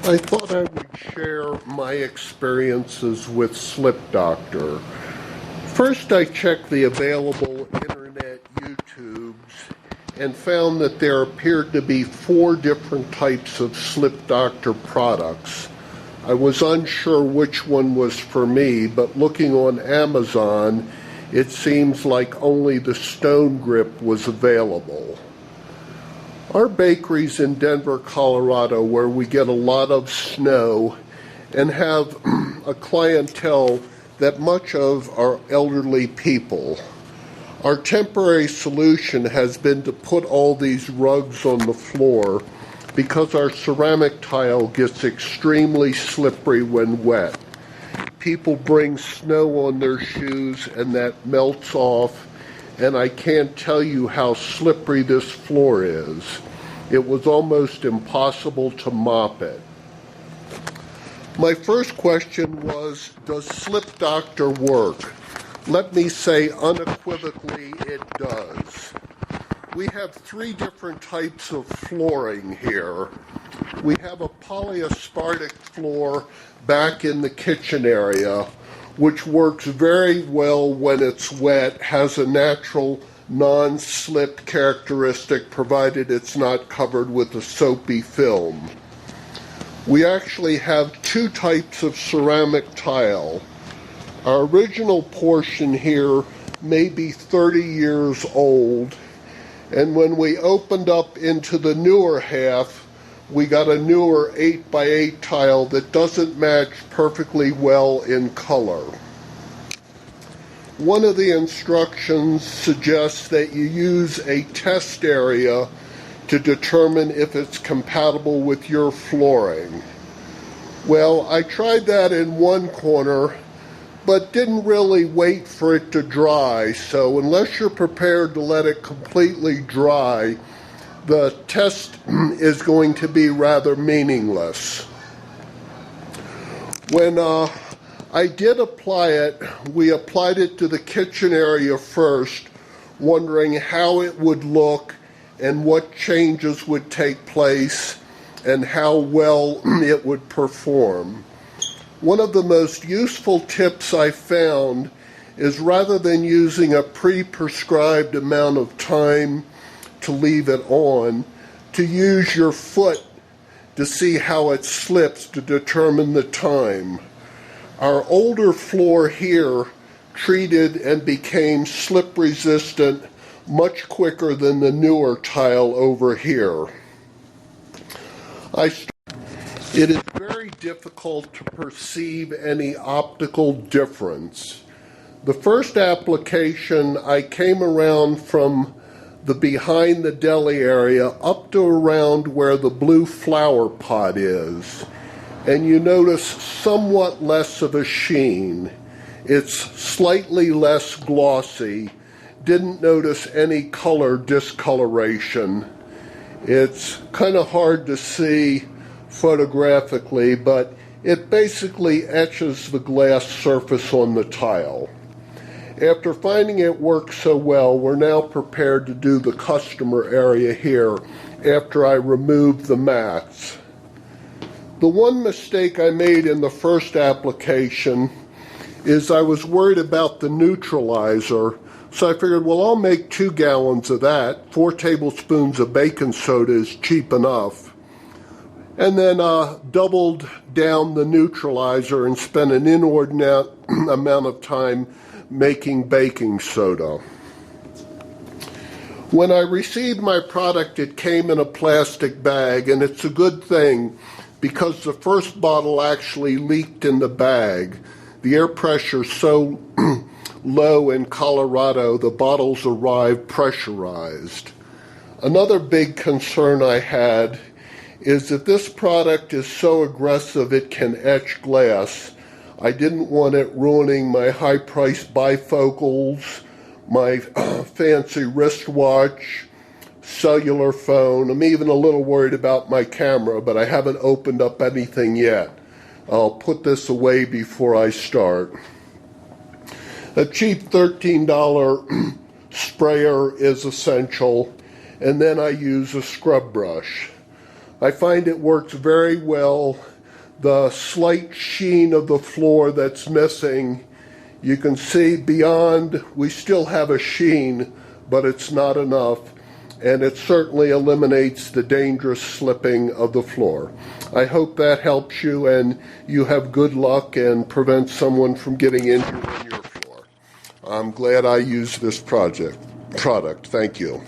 I thought I would share my experiences with Slip Doctor. First, I checked the available internet YouTubes and found that there appeared to be 4 different types of Slip Doctor products. I was unsure which one was for me, but looking on Amazon, it seems like only the Stone Grip was available. Our bakery's in Denver, Colorado, where we get a lot of snow and have a clientele that much of are elderly people. Our temporary solution has been to put all these rugs on the floor because our ceramic tile gets extremely slippery when wet. People bring snow on their shoes and that melts off, and I can't tell you how slippery this floor is. It was almost impossible to mop it. My first question was, does Slip Doctor work? Let me say unequivocally it does. We have 3 different types of flooring here. We have a polyaspartic floor back in the kitchen area, which works very well when it's wet, has a natural non-slip characteristic provided it's not covered with a soapy film. We actually have 2 types of ceramic tile. Our original portion here may be 30 years old, and when we opened up into the newer half, we got a newer 8x8 tile that doesn't match perfectly well in color. One of the instructions suggests that you use a test area to determine if it's compatible with your flooring. Well, I tried that in one corner, but didn't really wait for it to dry, so unless you're prepared to let it completely dry, the test is going to be rather meaningless. When I did apply it, we applied it to the kitchen area first, wondering how it would look and what changes would take place and how well it would perform. One of the most useful tips I found is rather than using a pre-prescribed amount of time to leave it on, to use your foot to see how it slips to determine the time. Our older floor here treated and became slip resistant much quicker than the newer tile over here. It is very difficult to perceive any optical difference. The first application, I came around from the behind the deli area up to around where the blue flower pot is, and you notice somewhat less of a sheen. It's slightly less glossy. Didn't notice any color discoloration. It's kind of hard to see photographically, but it basically etches the glass surface on the tile. After finding it works so well, we're now prepared to do the customer area here after I remove the mats. The one mistake I made in the first application is I was worried about the neutralizer, so I figured, well, I'll make 2 gallons of that. 4 tablespoons of baking soda is cheap enough. And then doubled down the neutralizer and spent an inordinate amount of time making baking soda. When I received my product, it came in a plastic bag, and it's a good thing because the first bottle actually leaked in the bag. The air pressure's so low in Colorado, the bottles arrived pressurized. Another big concern I had is that this product is so aggressive it can etch glass. I didn't want it ruining my high-priced bifocals, my fancy wristwatch, cellular phone. I'm even a little worried about my camera, but I haven't opened up anything yet. I'll put this away before I start. A cheap $13 sprayer is essential, and then I use a scrub brush. I find it works very well the slight sheen of the floor that's missing. You can see beyond, we still have a sheen, but it's not enough, and it certainly eliminates the dangerous slipping of the floor. I hope that helps you and you have good luck and prevents someone from getting injured on your floor. I'm glad I used this product. Thank you.